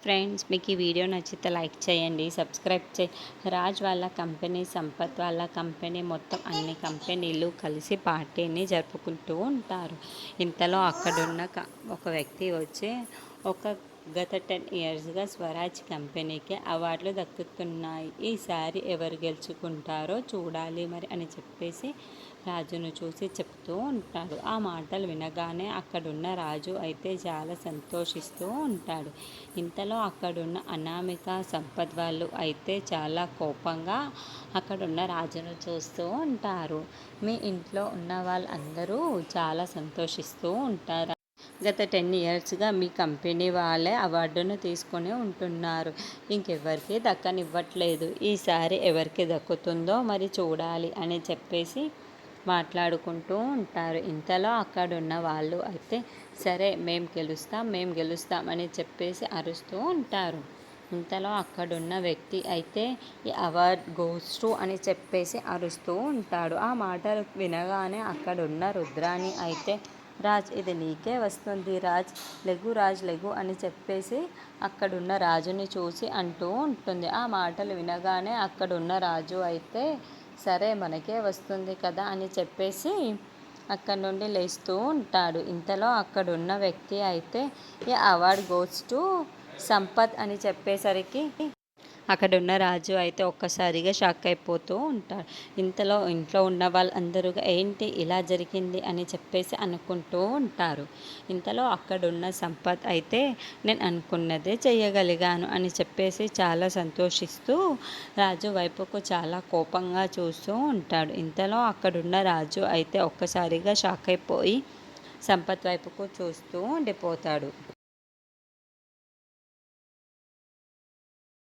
Friends, మీకు ఈ video నచ్చితే లైక్ చేయండి, సబ్స్క్రైబ్ రాజ్ వాళ్ళ కంపెనీ, సంపత్ వాళ్ళ కంపెనీ మొత్తం అన్ని కంపెనీలు కలిసి పార్టీని జరుపుకుంటూ ఉంటారు. ఇంతలో అక్కడున్న ఒక వ్యక్తి వచ్చి గత 10 ఇయర్స్గా స్వరాజ్ కంపెనీకి అవార్డులు దక్కుతున్నాయి. ఈసారి ఎవరు గెలుచుకుంటారో చూడాలి మరి అని చెప్పేసి రాజును చూసి చెప్తూ ఉంటాడు. ఆ మాటలు వినగానే అక్కడున్న రాజు అయితే చాలా సంతోషిస్తూ ఉంటాడు. ఇంతలో అక్కడున్న అనామిక, సంపత్ వాళ్ళు అయితే చాలా కోపంగా అక్కడున్న రాజును చూస్తూ ఉంటారు. మీ ఇంట్లో ఉన్న వాళ్ళందరూ చాలా సంతోషిస్తూ ఉంటారు. గత 10 ఇయర్స్గా మీ కంపెనీ వాళ్ళే అవార్డును తీసుకొని ఉంటున్నారు. ఇంకెవరికి దక్కనివ్వట్లేదు. ఈసారి ఎవరికి దక్కుతుందో మరి చూడాలి అని చెప్పేసి మాట్లాడుకుంటూ ఉంటారు. ఇంతలో అక్కడున్న వాళ్ళు అయితే సరే మేము గెలుస్తాం అని చెప్పేసి అరుస్తూ ఉంటారు. ఇంతలో అక్కడున్న వ్యక్తి అయితే ఈ అవార్డ్ గోస్ టు అని చెప్పేసి అరుస్తూ ఉంటాడు. ఆ మాటలు వినగానే అక్కడున్న రుద్రాని అయితే రాజ్, ఇది నీకే వస్తుంది రాజ్, లెగు అని చెప్పేసి అక్కడున్న రాజుని చూసి అంటూ ఉంటుంది. ఆ మాటలు వినగానే అక్కడున్న రాజు అయితే సరే మనకే వస్తుంది కదా అని చెప్పేసి అక్కడి నుండి లేస్తూ ఉంటాడు. ఇంతలో అక్కడున్న వ్యక్తి అయితే ఈ అవార్డ్ గోస్ టు సంపత్ అని చెప్పేసరికి అక్కడున్న రాజు అయితే ఒక్కసారిగా షాక్ అయిపోతూ ఉంటాడు. ఇంతలో ఇంట్లో ఉన్న వాళ్ళందరూ ఏంటి ఇలా జరిగింది అని చెప్పేసి అనుకుంటూ ఉంటారు. ఇంతలో అక్కడున్న సంపత్ అయితే నేను అనుకున్నదే చేయగలిగాను అని చెప్పేసి చాలా సంతోషిస్తూ రాజు వైపుకు చాలా కోపంగా చూస్తూ ఉంటాడు. ఇంతలో అక్కడున్న రాజు అయితే ఒక్కసారిగా షాక్ అయిపోయి సంపత్ వైపుకు చూస్తూ ఉండిపోతాడు.